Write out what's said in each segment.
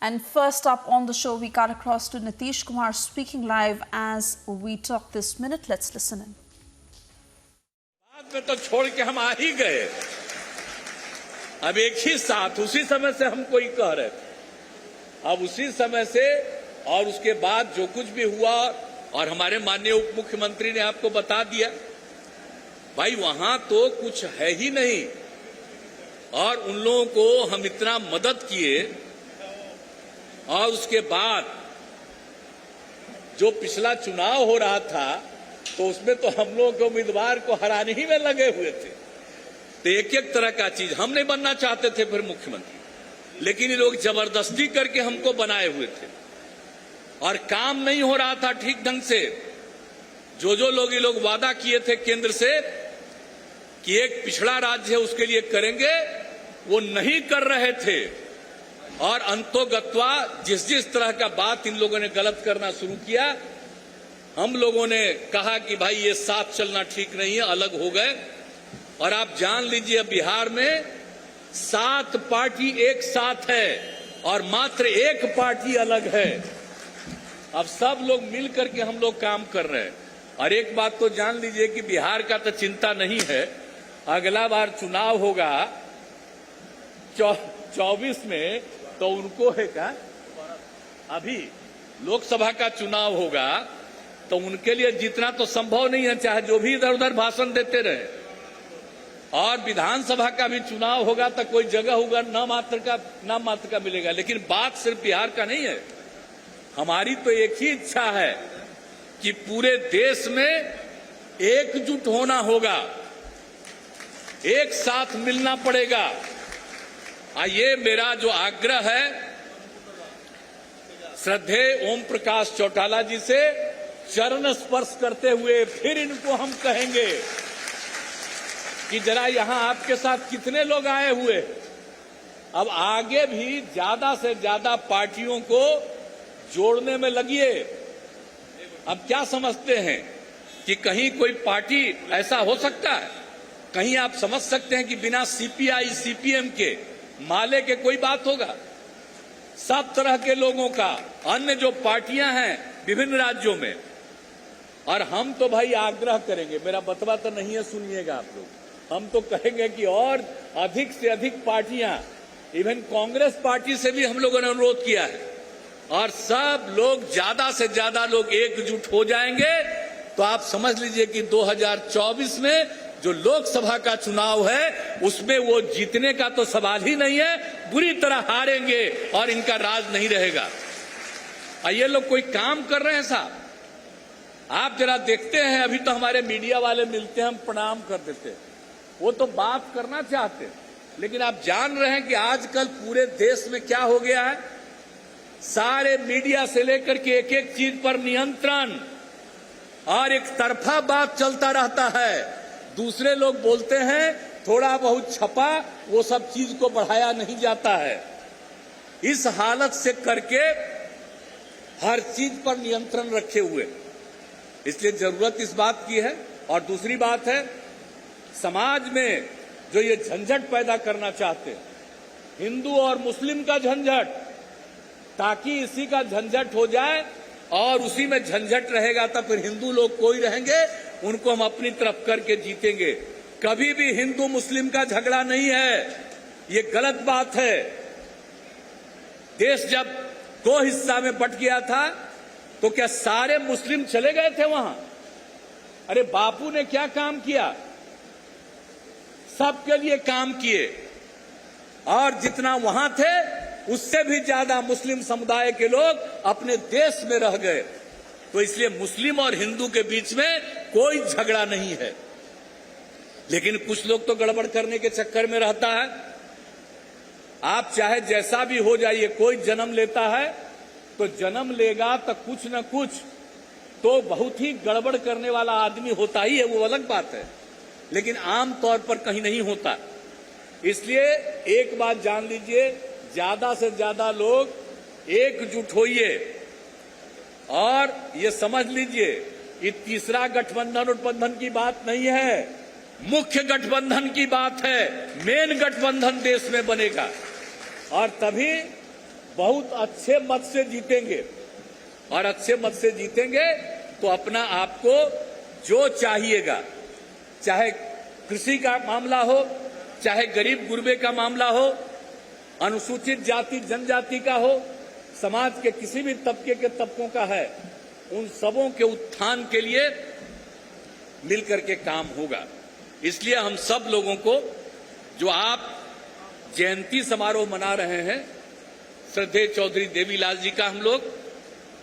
And first up on the show, we got across to Nitish Kumar speaking live as we talk this minute. Let's listen in. बाद में तो छोड़ के हम आ ही गए। अब एक ही साथ उसी समय से हम कोई कह रहे थे। अब उसी समय से और उसके बाद जो कुछ भी हुआ और हमारे माननीय उप मुख्यमंत्री ने आपको बता दिया, भाई वहां तो कुछ है ही नहीं। और उन लोगों को हम इतना मदद किए और उसके बाद जो पिछला चुनाव हो रहा था तो उसमें तो हम लोगों के उम्मीदवार को हराने ही में लगे हुए थे। तो एक एक तरह का चीज हम नहीं बनना चाहते थे फिर मुख्यमंत्री, लेकिन ये लोग जबरदस्ती करके हमको बनाए हुए थे और काम नहीं हो रहा था ठीक ढंग से। जो लोग ये लोग वादा किए थे केंद्र से कि एक पिछड़ा राज्य है उसके लिए करेंगे, वो नहीं कर रहे थे। और अंतोगत्वा जिस तरह का बात इन लोगों ने गलत करना शुरू किया, हम लोगों ने कहा कि भाई ये साथ चलना ठीक नहीं है, अलग हो गए। और आप जान लीजिए अब बिहार में 7 पार्टी एक साथ है और मात्र 1 पार्टी अलग है। अब सब लोग मिल करके हम लोग काम कर रहे हैं। और एक बात तो जान लीजिए कि बिहार का तो चिंता नहीं है, अगला बार चुनाव होगा 24 में तो उनको है क्या, अभी लोकसभा का चुनाव होगा तो उनके लिए जीतना तो संभव नहीं है, चाहे जो भी इधर उधर भाषण देते रहे। और विधानसभा का भी चुनाव होगा तो कोई जगह होगा नाम मात्र का मिलेगा। लेकिन बात सिर्फ बिहार का नहीं है, हमारी तो एक ही इच्छा है कि पूरे देश में एकजुट होना होगा, एक साथ मिलना पड़ेगा। ये मेरा जो आग्रह है श्रद्धेय ओम प्रकाश चौटाला जी से चरण स्पर्श करते हुए फिर इनको हम कहेंगे कि जरा यहां आपके साथ कितने लोग आए हुए। अब आगे भी ज्यादा से ज्यादा पार्टियों को जोड़ने में लगिए। अब क्या समझते हैं कि कहीं कोई पार्टी ऐसा हो सकता है, कहीं आप समझ सकते हैं कि बिना सीपीआई सीपीएम के माले के कोई बात होगा? सब तरह के लोगों का, अन्य जो पार्टियां हैं विभिन्न राज्यों में। और हम तो भाई आग्रह करेंगे, मेरा बतवा तो नहीं है, सुनिएगा आप लोग, हम तो कहेंगे कि और अधिक से अधिक पार्टियां, इवन कांग्रेस पार्टी से भी हम लोगों ने अनुरोध किया है, और सब लोग ज्यादा से ज्यादा लोग एकजुट हो जाएंगे तो आप समझ लीजिए कि 2024 में जो लोकसभा का चुनाव है उसमें वो जीतने का तो सवाल ही नहीं है, बुरी तरह हारेंगे और इनका राज नहीं रहेगा। ये लोग कोई काम कर रहे हैं साहब, आप जरा देखते हैं, अभी तो हमारे मीडिया वाले मिलते हैं, हम प्रणाम कर देते हैं, वो तो बात करना चाहते हैं। लेकिन आप जान रहे हैं कि आजकल पूरे देश में क्या हो गया है, सारे मीडिया से लेकर के एक एक चीज पर नियंत्रण और एक तरफा बात चलता रहता है। दूसरे लोग बोलते हैं, थोड़ा बहुत छपा, वो सब चीज को बढ़ाया नहीं जाता है। इस हालत से करके हर चीज पर नियंत्रण रखे हुए, इसलिए जरूरत इस बात की है। और दूसरी बात है, समाज में जो ये झंझट पैदा करना चाहते हैं, हिंदू और मुस्लिम का झंझट, ताकि इसी का झंझट हो जाए और उसी में झंझट रहेगा तो फिर हिंदू लोग कोई रहेंगे, उनको हम अपनी तरफ करके जीतेंगे। कभी भी हिंदू मुस्लिम का झगड़ा नहीं है, ये गलत बात है। देश जब 2 हिस्सा में बंट गया था तो क्या सारे मुस्लिम चले गए थे वहां? अरे बापू ने क्या काम किया, सबके लिए काम किए, और जितना वहां थे उससे भी ज्यादा मुस्लिम समुदाय के लोग अपने देश में रह गए। तो इसलिए मुस्लिम और हिंदू के बीच में कोई झगड़ा नहीं है। लेकिन कुछ लोग तो गड़बड़ करने के चक्कर में रहता है। आप चाहे जैसा भी हो जाइए, कोई जन्म लेता है तो जन्म लेगा तो कुछ न कुछ तो बहुत ही गड़बड़ करने वाला आदमी होता ही है, वो अलग बात है, लेकिन आम तौर पर कहीं नहीं होता। इसलिए एक बात जान लीजिए, ज्यादा से ज्यादा लोग एकजुट होइए और ये समझ लीजिए, ये तीसरा गठबंधन की बात नहीं है, मुख्य गठबंधन की बात है। मेन गठबंधन देश में बनेगा और तभी बहुत अच्छे मत से जीतेंगे, और अच्छे मत से जीतेंगे तो अपना आपको जो चाहिएगा, चाहे कृषि का मामला हो, चाहे गरीब गुरबे का मामला हो, अनुसूचित जाति जनजाति का हो, समाज के किसी भी तबके के तबकों का है, उन सबों के उत्थान के लिए मिलकर के काम होगा। इसलिए हम सब लोगों को, जो आप जयंती समारोह मना रहे हैं श्रद्धेय चौधरी देवीलाल जी का, हम लोग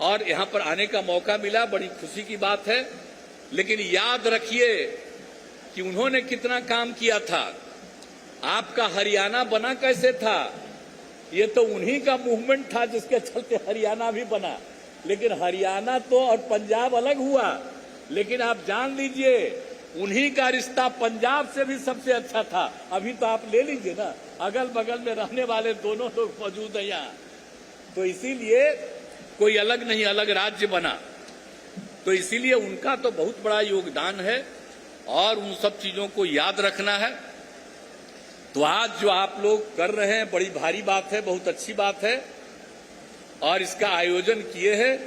और यहां पर आने का मौका मिला, बड़ी खुशी की बात है। लेकिन याद रखिए कि उन्होंने कितना काम किया था। आपका हरियाणा बना कैसे था? ये तो उन्हीं का मूवमेंट था जिसके चलते हरियाणा भी बना। लेकिन हरियाणा तो और पंजाब अलग हुआ, लेकिन आप जान लीजिए उन्हीं का रिश्ता पंजाब से भी सबसे अच्छा था। अभी तो आप ले लीजिए ना, अगल बगल में रहने वाले दोनों लोग मौजूद हैं यहाँ, तो इसीलिए कोई अलग नहीं, अलग राज्य बना। तो इसीलिए उनका तो बहुत बड़ा योगदान है और उन सब चीजों को याद रखना है। तो आज जो आप लोग कर रहे हैं बड़ी भारी बात है, बहुत अच्छी बात है, और इसका आयोजन किए हैं।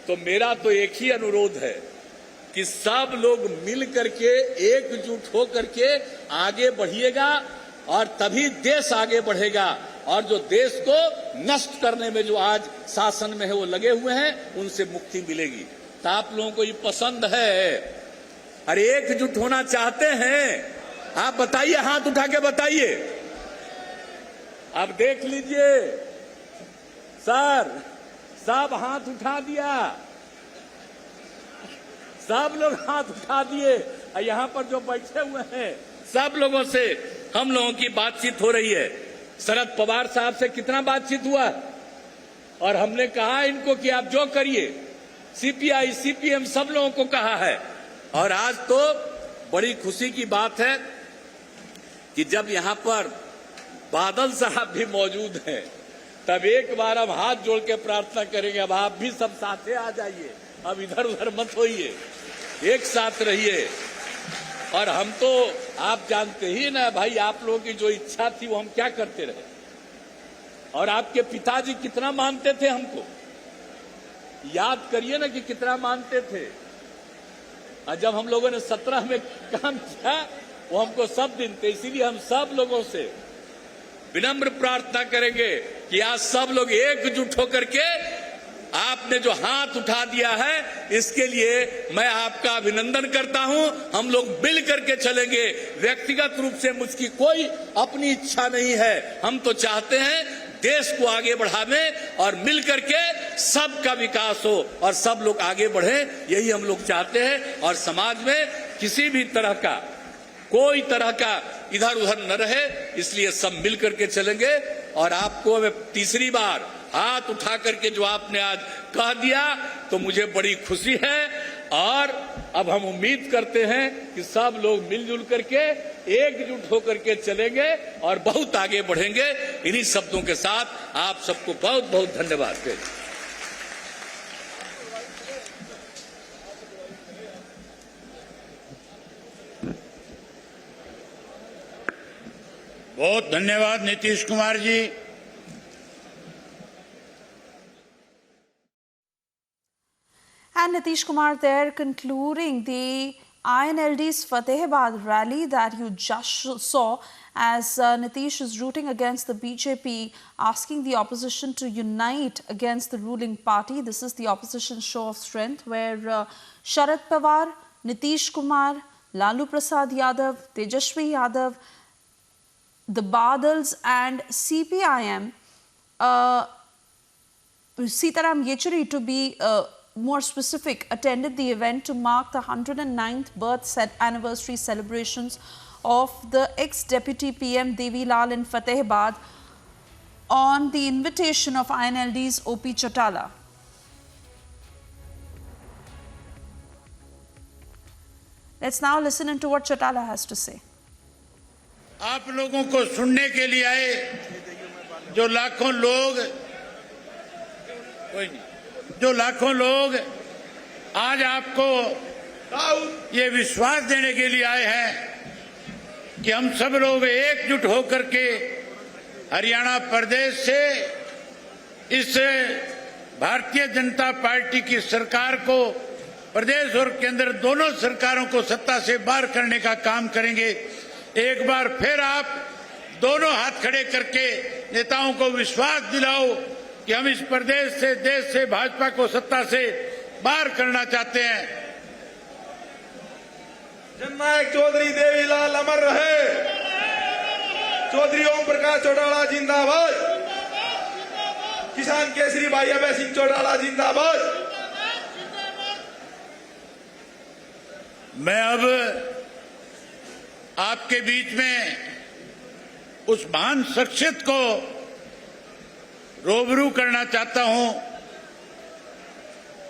तो मेरा तो एक ही अनुरोध है कि सब लोग मिल करके एकजुट हो करके आगे बढ़िएगा, और तभी देश आगे बढ़ेगा। और जो देश को नष्ट करने में जो आज शासन में है वो लगे हुए हैं, उनसे मुक्ति मिलेगी। तो आप लोगों को ये पसंद है? अरे एकजुट होना चाहते हैं? आप बताइए, हाथ उठा के बताइए। अब देख लीजिए सर, सब हाथ उठा दिया, सब लोग हाथ उठा दिए। यहां पर जो बैठे हुए हैं सब लोगों से हम लोगों की बातचीत हो रही है। शरद पवार साहब से कितना बातचीत हुआ, और हमने कहा इनको कि आप जो करिए, सीपीआई सीपीएम सब लोगों को कहा है। और आज तो बड़ी खुशी की बात है कि जब यहां पर बादल साहब भी मौजूद हैं, तब एक बार हम हाथ जोड़ के प्रार्थना करेंगे, अब आप भी सब साथे आ जाइए, अब इधर उधर मत होइए, एक साथ रहिए। और हम तो आप जानते ही ना भाई, आप लोगों की जो इच्छा थी वो हम क्या करते रहे, और आपके पिताजी कितना मानते थे हमको, याद करिए ना कि कितना मानते थे। और जब हम लोगों ने 17 में काम किया वो हमको सब दिन थे। इसीलिए हम सब लोगों से विनम्र प्रार्थना करेंगे कि आज सब लोग एकजुट होकर के आपने जो हाथ उठा दिया है, इसके लिए मैं आपका अभिनंदन करता हूं। हम लोग मिल करके चलेंगे। व्यक्तिगत रूप से मुझकी कोई अपनी इच्छा नहीं है। हम तो चाहते हैं देश को आगे बढ़ाने और मिल करके सबका विकास हो और सब लोग आगे बढ़ें, यही हम लोग चाहते हैं। और समाज में किसी भी तरह का, कोई तरह का इधर उधर न रहे, इसलिए सब मिल करके चलेंगे। और आपको मैं तीसरी बार हाथ उठा करके जो आपने आज कह दिया, तो मुझे बड़ी खुशी है। और अब हम उम्मीद करते हैं कि सब लोग मिलजुल करके एकजुट होकर के चलेंगे और बहुत आगे बढ़ेंगे। इन्हीं शब्दों के साथ आप सबको बहुत बहुत धन्यवाद। बहुत धन्यवाद Nitish Kumar ji. And Nitish Kumar there concluding the INLD's Fatehabad rally that you just saw, as Nitish is rooting against the BJP, asking the opposition to unite against the ruling party. This is the opposition show of strength, where Sharad Pawar, Nitish Kumar, Lalu Prasad Yadav, Tejashwi Yadav, the Badals and CPIM, Sitaram Yechury to be more specific, attended the event to mark the 109th birth anniversary celebrations of the ex-Deputy PM Devi Lal in Fatehabad on the invitation of INLD's O.P. Chautala. Let's now listen into what Chautala has to say. आप लोगों को सुनने के लिए आए जो लाखों लोग आज आपको ये विश्वास देने के लिए आए हैं कि हम सब लोग एकजुट होकर के हरियाणा प्रदेश से इस भारतीय जनता पार्टी की सरकार को, प्रदेश और केंद्र दोनों सरकारों को सत्ता से बाहर करने का काम करेंगे। एक बार फिर आप दोनों हाथ खड़े करके नेताओं को विश्वास दिलाओ कि हम इस प्रदेश से, देश से भाजपा को सत्ता से बाहर करना चाहते हैं। जननायक चौधरी देवीलाल अमर रहे। चौधरी ओम प्रकाश चौटाला जिंदाबाद। किसान केसरी भाई अभय सिंह चौटाला जिंदाबाद। मैं अब आपके बीच में उस महान शख्सियत को रूबरू करना चाहता हूं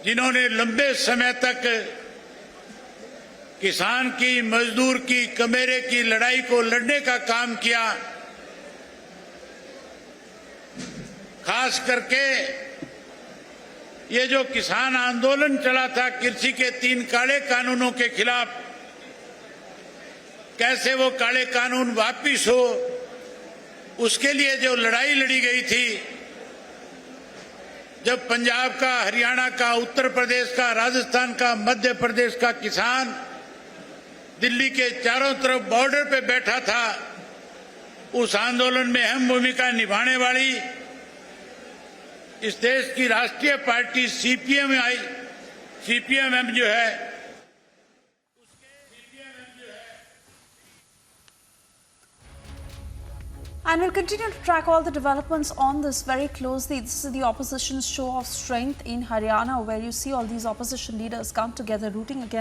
जिन्होंने लंबे समय तक किसान की, मजदूर की, कमेरे की लड़ाई को लड़ने का काम किया। खास करके ये जो किसान आंदोलन चला था कृषि के 3 काले कानूनों के खिलाफ, कैसे वो काले कानून वापिस हो, उसके लिए जो लड़ाई लड़ी गई थी, जब पंजाब का, हरियाणा का, उत्तर प्रदेश का, राजस्थान का, मध्य प्रदेश का किसान दिल्ली के चारों तरफ बॉर्डर पे बैठा था, उस आंदोलन में अहम भूमिका निभाने वाली इस देश की राष्ट्रीय पार्टी सीपीएम जो है, And we'll continue to track all the developments on this very closely. This is the opposition's show of strength in Haryana, where you see all these opposition leaders come together rooting against